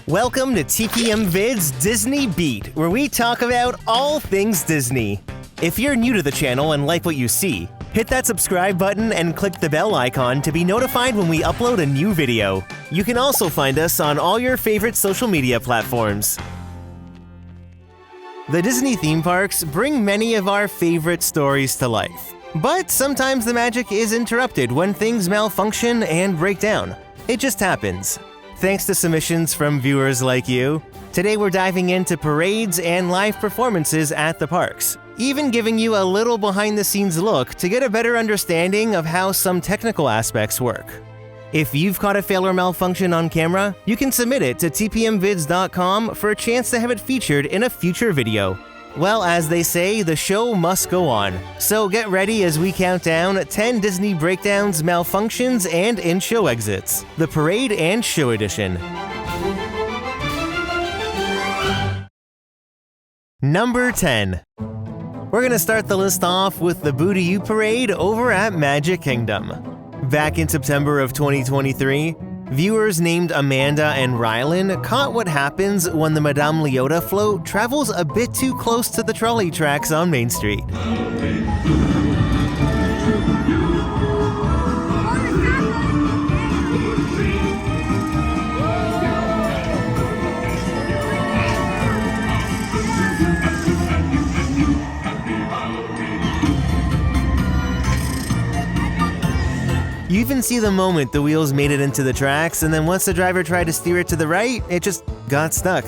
Welcome to TPM Vid's Disney Beat, where we talk about all things Disney. If you're new to the channel and like what you see, hit that subscribe button and click the bell icon to be notified when we upload a new video. You can also find us on all your favorite social media platforms. The Disney theme parks bring many of our favorite stories to life. But sometimes the magic is interrupted when things malfunction and break down. It just happens. Thanks to submissions from viewers like you, today we're diving into parades and live performances at the parks, even giving you a little behind-the-scenes look to get a better understanding of how some technical aspects work. If you've caught a fail or malfunction on camera, you can submit it to tpmvids.com for a chance to have it featured in a future video. Well, as they say, the show must go on. So get ready as we count down 10 Disney breakdowns, malfunctions, and in-show exits. The Parade and Show Edition. Number 10. We're gonna start the list off with the Boo to You Parade over at Magic Kingdom. Back in September of 2023, viewers named Amanda and Rylan caught what happens when the Madame Leota float travels a bit too close to the trolley tracks on Main Street. You even see the moment the wheels made it into the tracks, and then once the driver tried to steer it to the right, it just got stuck.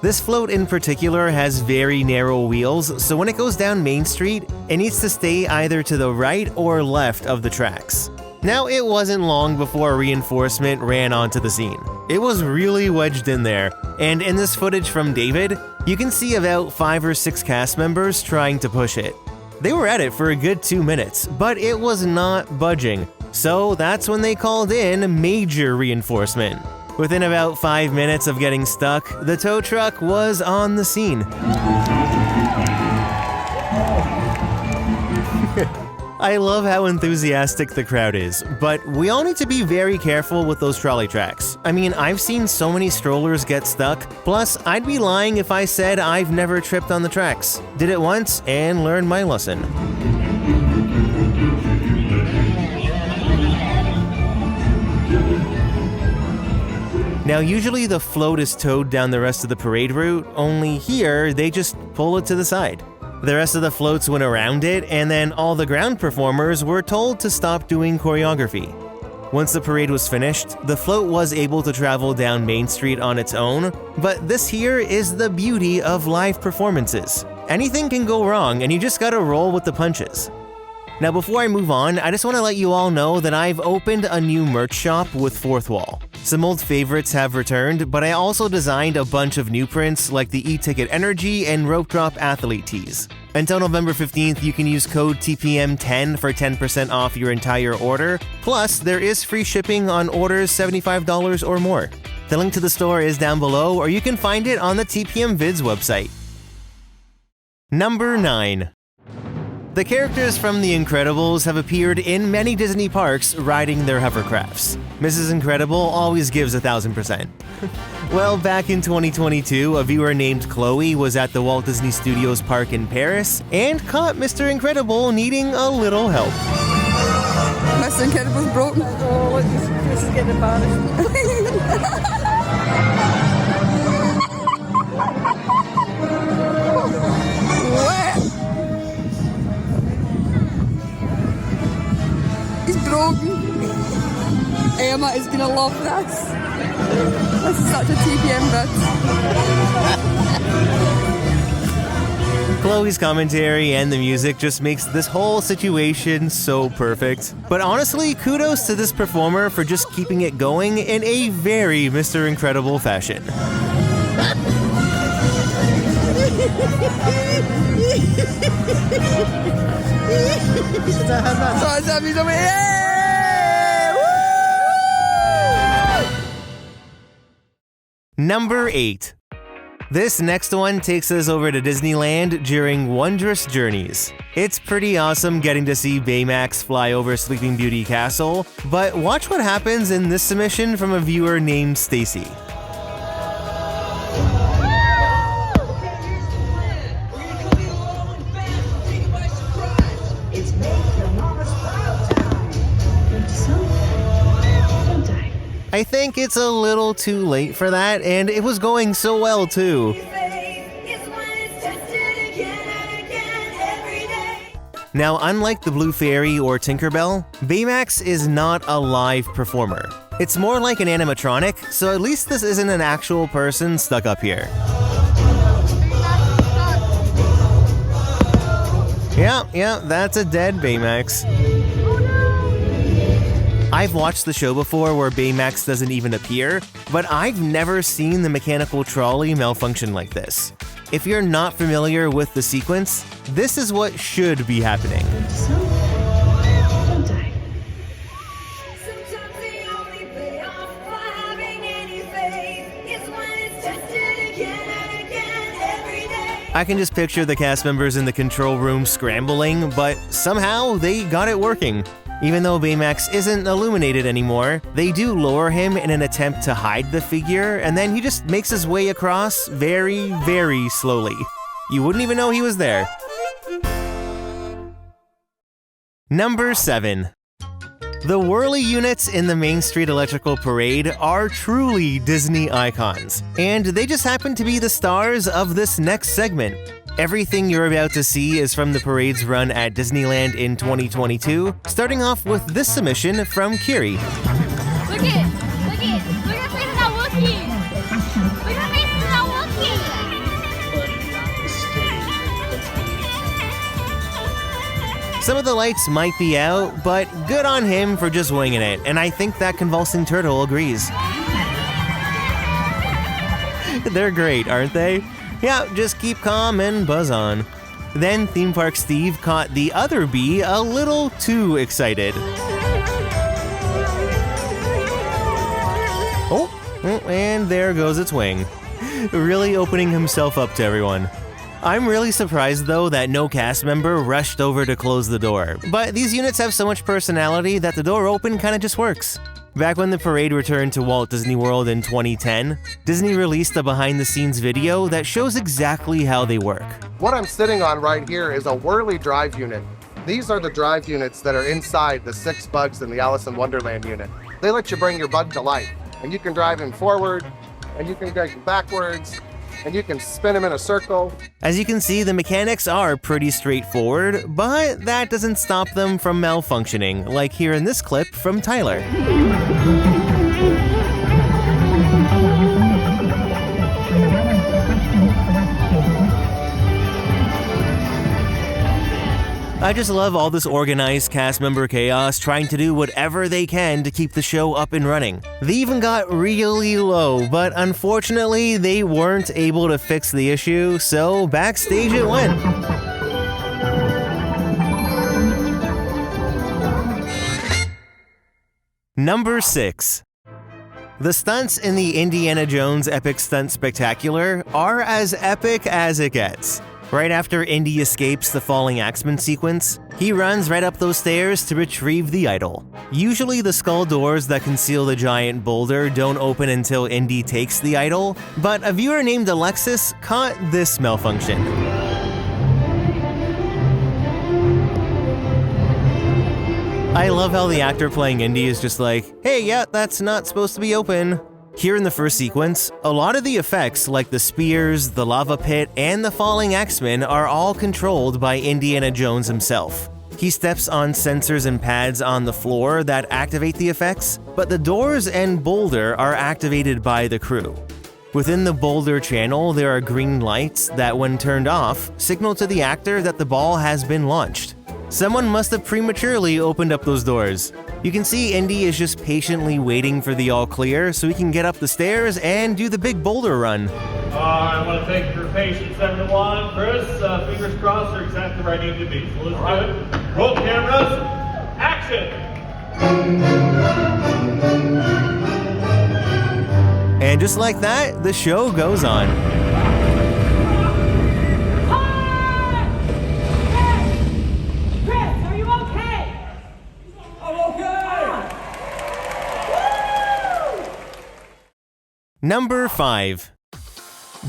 This float in particular has very narrow wheels, so when it goes down Main Street, it needs to stay either to the right or left of the tracks. Now, it wasn't long before reinforcement ran onto the scene. It was really wedged in there, and in this footage from David, you can see about 5 or 6 cast members trying to push it. They were at it for a good 2 minutes, but it was not budging. So that's when they called in major reinforcement. Within about 5 minutes of getting stuck, the tow truck was on the scene. I love how enthusiastic the crowd is, but we all need to be very careful with those trolley tracks. I mean, I've seen so many strollers get stuck, plus I'd be lying if I said I've never tripped on the tracks. Did it once and learned my lesson. Now, usually the float is towed down the rest of the parade route, only here they just pull it to the side. The rest of the floats went around it, and then all the ground performers were told to stop doing choreography. Once the parade was finished, the float was able to travel down Main Street on its own, but this here is the beauty of live performances. Anything can go wrong, and you just gotta roll with the punches. Now, before I move on, I just want to let you all know that I've opened a new merch shop with Fourth Wall. Some old favorites have returned, but I also designed a bunch of new prints like the e-ticket energy and rope drop athlete tees. Until November 15th, you can use code TPM10 for 10% off your entire order. Plus, there is free shipping on orders $75 or more. The link to the store is down below, or you can find it on the TPM Vids website. Number 9. The characters from The Incredibles have appeared in many Disney parks riding their hovercrafts. Mrs. Incredible always gives 1000%. Well, back in 2022, a viewer named Chloe was at the Walt Disney Studios park in Paris and caught Mr. Incredible needing a little help. Mr. Incredible's broken. Oh, look, this is getting embarrassing. What? He's broken. Emma is gonna love this. This is such a TPM bit. Chloe's commentary and the music just makes this whole situation so perfect. But honestly, kudos to this performer for just keeping it going in a very Mr. Incredible fashion. Number 8. This next one takes us over to Disneyland during Wondrous Journeys. It's pretty awesome getting to see Baymax fly over Sleeping Beauty Castle, but watch what happens in this submission from a viewer named Stacy. I think it's a little too late for that, and it was going so well too. Now, unlike the Blue Fairy or Tinkerbell, Baymax is not a live performer. It's more like an animatronic, so at least this isn't an actual person stuck up here. Yeah, that's a dead Baymax. I've watched the show before where Baymax doesn't even appear, but I've never seen the mechanical trolley malfunction like this. If you're not familiar with the sequence, this is what should be happening. I can just picture the cast members in the control room scrambling, but somehow they got it working. Even though Baymax isn't illuminated anymore, they do lower him in an attempt to hide the figure, and then he just makes his way across very, very slowly. You wouldn't even know he was there. Number 7. The whirly units in the Main Street Electrical Parade are truly Disney icons, and they just happen to be the stars of this next segment. Everything you're about to see is from the parade's run at Disneyland in 2022, starting off with this submission from Kiri. Look at faces not looking. Look at faces not looking. Some of the lights might be out, but good on him for just winging it, and I think that convulsing turtle agrees. They're great, aren't they? Yeah, just keep calm and buzz on. Then Theme Park Steve caught the other bee a little too excited. Oh, and there goes its wing. Really opening himself up to everyone. I'm really surprised though that no cast member rushed over to close the door, but these units have so much personality that the door open kinda just works. Back when the parade returned to Walt Disney World in 2010, Disney released a behind-the-scenes video that shows exactly how they work. What I'm sitting on right here is a whirly drive unit. These are the drive units that are inside the 6 bugs in the Alice in Wonderland unit. They let you bring your bug to life, and you can drive him forward, and you can drive him backwards, and you can spin him in a circle. As you can see, the mechanics are pretty straightforward, but that doesn't stop them from malfunctioning, like here in this clip from Tyler. I just love all this organized cast member chaos trying to do whatever they can to keep the show up and running. They even got really low, but unfortunately they weren't able to fix the issue, so backstage it went. Number 6. The stunts in the Indiana Jones Epic Stunt Spectacular are as epic as it gets. Right after Indy escapes the falling axeman sequence, he runs right up those stairs to retrieve the idol. Usually the skull doors that conceal the giant boulder don't open until Indy takes the idol, but a viewer named Alexis caught this malfunction. I love how the actor playing Indy is just like, hey, yeah, that's not supposed to be open. Here in the first sequence, a lot of the effects like the spears, the lava pit, and the falling axeman are all controlled by Indiana Jones himself. He steps on sensors and pads on the floor that activate the effects, but the doors and boulder are activated by the crew. Within the boulder channel, there are green lights that, when turned off, signal to the actor that the ball has been launched. Someone must have prematurely opened up those doors. You can see Indy is just patiently waiting for the all clear so he can get up the stairs and do the big boulder run. I want to thank your patience, everyone. Chris, fingers crossed, they're exactly where I need to be. So let's do it. Roll cameras. Action! And just like that, the show goes on. Number 5.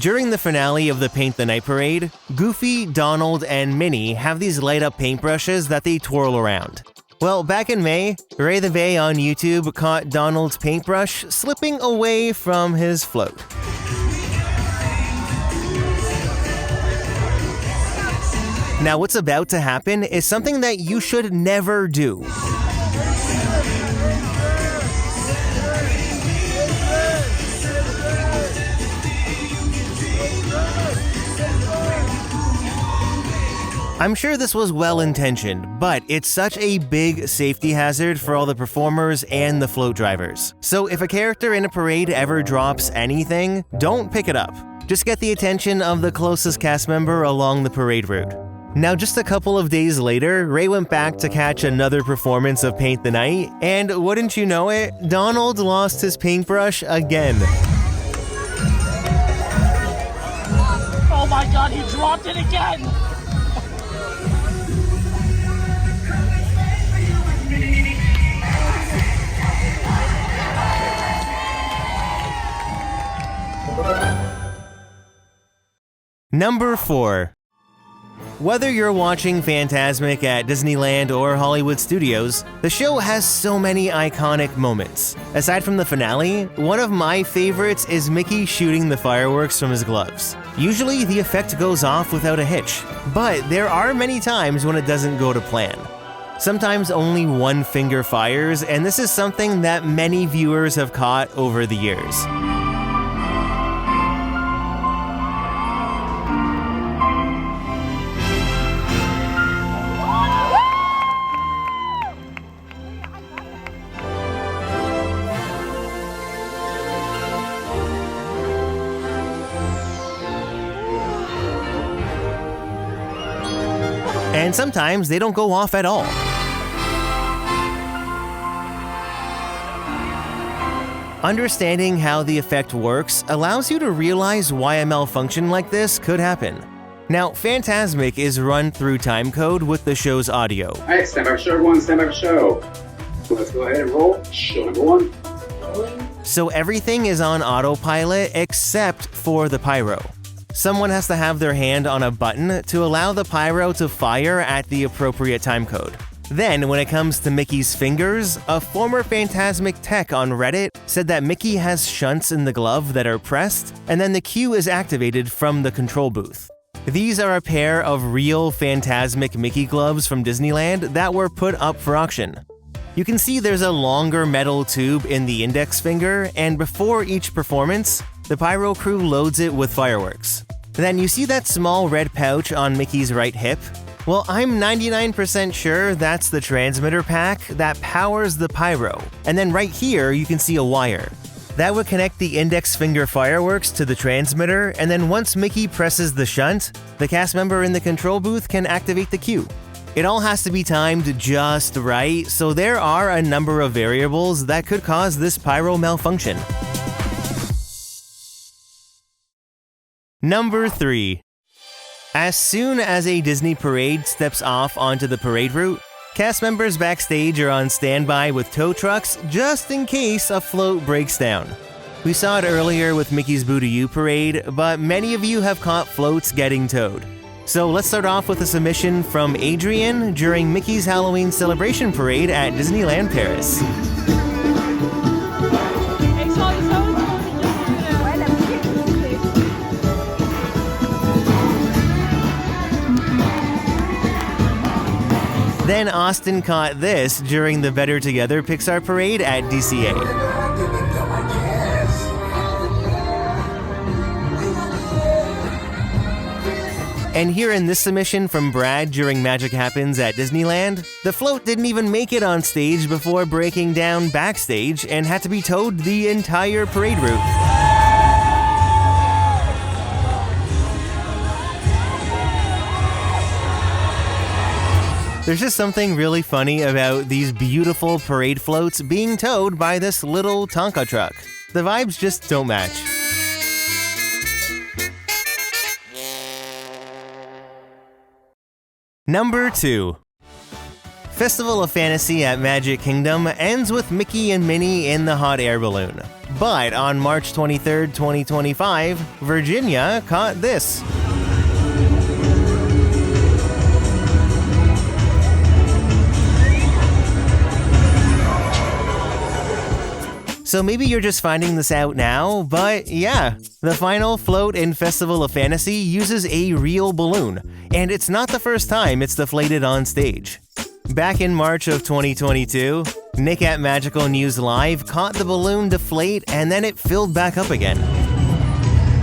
During the finale of the Paint the Night Parade, Goofy, Donald, and Minnie have these light-up paintbrushes that they twirl around. Well, back in May, Ray the Bay on YouTube caught Donald's paintbrush slipping away from his float. Now, what's about to happen is something that you should never do. I'm sure this was well-intentioned, but it's such a big safety hazard for all the performers and the float drivers. So if a character in a parade ever drops anything, don't pick it up. Just get the attention of the closest cast member along the parade route. Now, just a couple of days later, Ray went back to catch another performance of Paint the Night, and wouldn't you know it, Donald lost his paintbrush again. Oh my god, he dropped it again! Number 4. Whether you're watching Fantasmic at Disneyland or Hollywood Studios, the show has so many iconic moments. Aside from the finale, one of my favorites is Mickey shooting the fireworks from his gloves. Usually the effect goes off without a hitch, but there are many times when it doesn't go to plan. Sometimes only one finger fires, and this is something that many viewers have caught over the years. And sometimes they don't go off at all. Understanding how the effect works allows you to realize why a malfunction like this could happen. Now, Fantasmic is run through timecode with the show's audio. All right, stand by for show, everyone. Stand by for show. Let's go ahead and roll. Show number 1. So everything is on autopilot except for the pyro. Someone has to have their hand on a button to allow the pyro to fire at the appropriate timecode. Then, when it comes to Mickey's fingers, a former Fantasmic tech on Reddit said that Mickey has shunts in the glove that are pressed, and then the cue is activated from the control booth. These are a pair of real Fantasmic Mickey gloves from Disneyland that were put up for auction. You can see there's a longer metal tube in the index finger, and before each performance, the pyro crew loads it with fireworks. Then you see that small red pouch on Mickey's right hip? Well, I'm 99% sure that's the transmitter pack that powers the pyro. And then right here, you can see a wire. That would connect the index finger fireworks to the transmitter, and then once Mickey presses the shunt, the cast member in the control booth can activate the cue. It all has to be timed just right, so there are a number of variables that could cause this pyro malfunction. Number 3. As soon as a Disney parade steps off onto the parade route, cast members backstage are on standby with tow trucks just in case a float breaks down. We saw it earlier with Mickey's Boo-to-You parade, but many of you have caught floats getting towed. So let's start off with a submission from Adrian during Mickey's Halloween Celebration Parade at Disneyland Paris. Then Austin caught this during the Better Together Pixar Parade at DCA. And here in this submission from Brad during Magic Happens at Disneyland, the float didn't even make it on stage before breaking down backstage and had to be towed the entire parade route. There's just something really funny about these beautiful parade floats being towed by this little Tonka truck. The vibes just don't match. Number 2. Festival of Fantasy at Magic Kingdom ends with Mickey and Minnie in the hot air balloon. But on March 23rd, 2025, Virginia caught this. So maybe you're just finding this out now, but yeah, the final float in Festival of Fantasy uses a real balloon, and it's not the first time it's deflated on stage. Back in March of 2022, Nick at Magical News Live caught the balloon deflate and then it filled back up again.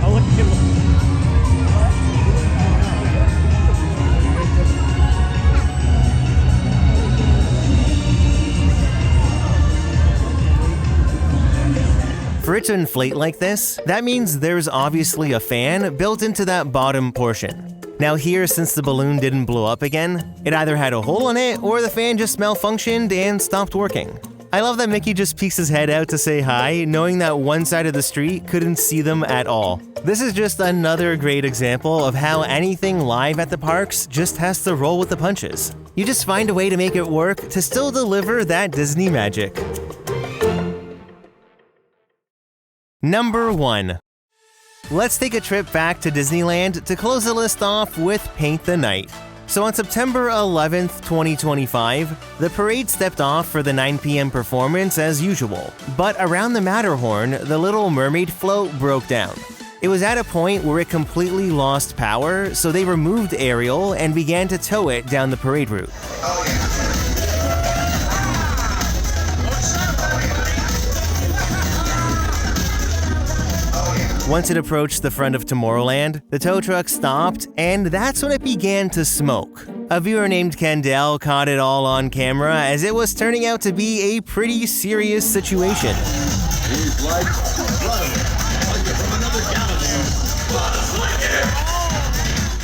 Oh, look at him. For it to inflate like this, that means there's obviously a fan built into that bottom portion. Now here, since the balloon didn't blow up again, it either had a hole in it or the fan just malfunctioned and stopped working. I love that Mickey just peeks his head out to say hi, knowing that one side of the street couldn't see them at all. This is just another great example of how anything live at the parks just has to roll with the punches. You just find a way to make it work to still deliver that Disney magic. Number 1. Let's take a trip back to Disneyland to close the list off with Paint the Night. So on September 11th, 2025, the parade stepped off for the 9 p.m. performance as usual. But around the Matterhorn, the Little Mermaid float broke down. It was at a point where it completely lost power, so they removed Ariel and began to tow it down the parade route. Once it approached the front of Tomorrowland, the tow truck stopped, and that's when it began to smoke. A viewer named Kendall caught it all on camera as it was turning out to be a pretty serious situation.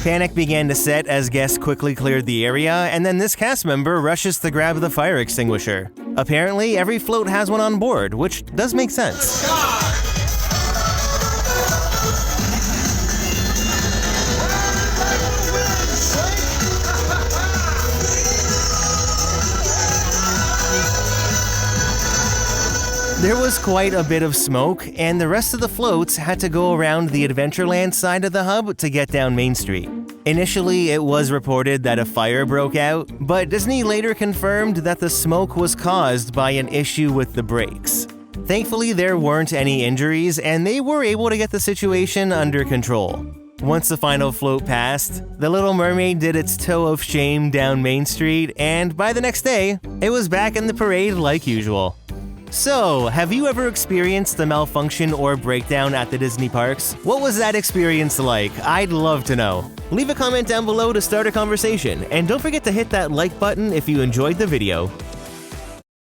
Panic began to set as guests quickly cleared the area, and then this cast member rushes to grab the fire extinguisher. Apparently, every float has one on board, which does make sense. There was quite a bit of smoke, and the rest of the floats had to go around the Adventureland side of the hub to get down Main Street. Initially, it was reported that a fire broke out, but Disney later confirmed that the smoke was caused by an issue with the brakes. Thankfully, there weren't any injuries, and they were able to get the situation under control. Once the final float passed, the Little Mermaid did its tow of shame down Main Street, and by the next day, it was back in the parade like usual. So, have you ever experienced a malfunction or breakdown at the Disney parks? What was that experience like? I'd love to know. Leave a comment down below to start a conversation, and don't forget to hit that like button if you enjoyed the video.